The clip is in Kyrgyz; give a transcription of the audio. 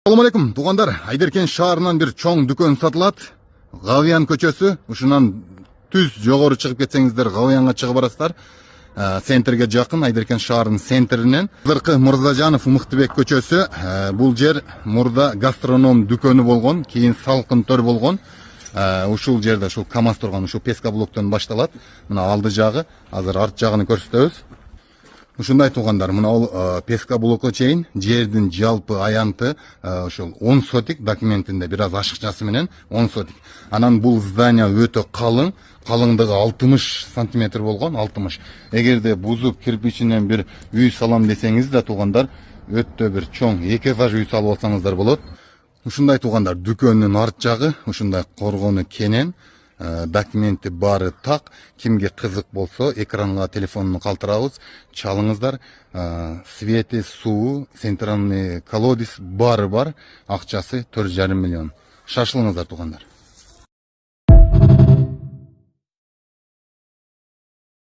Assalamu alaikum туғандар. Айдеркен шаарынан бир чоң дүкөн сатылат. Гавиян көчөсү. Ушунан түз жогору чыгып кетсеңиздер, Гавиянга чыгып барасыздар. Центрге жакын, Айдеркен шаарынын центринен. Азыркы Мырзажанов Умуктубек көчөсү. Бул жер мурда гастроном дүкөнү болгон, кийин салкын төр болгон. Ушул жерде ушул КамАЗ турган, ушул Песка блоктон башталат. Мына алды жагы, азыр арт жагын көрсөтөбүз. Ушундай туғандар, мына ол Песка блоку чейин жердин жалпы аянты ошол 10 сотик документинде бир аз ашыкчасы менен 10 сотик. Анан бул здание өтө калың, калыңдыгы 60 сантиметр болгон, 60. Эгерде бузуп кирпичинен бир үй салам десеңиз да туғандар, өтө бир чоң 2 этаж үй салып алсаңыздар болот. Ушундай туғандар, дүкөнүн арт жагы ушундай коргону кенен. Документи бары так. Кимге кызык болсо экранга телефонун калтырабыз, чалыңыздар. Свети, суу, центральный колодец бары бар. Акчасы 4,5 миллион. Шашылыңыздар туғандар.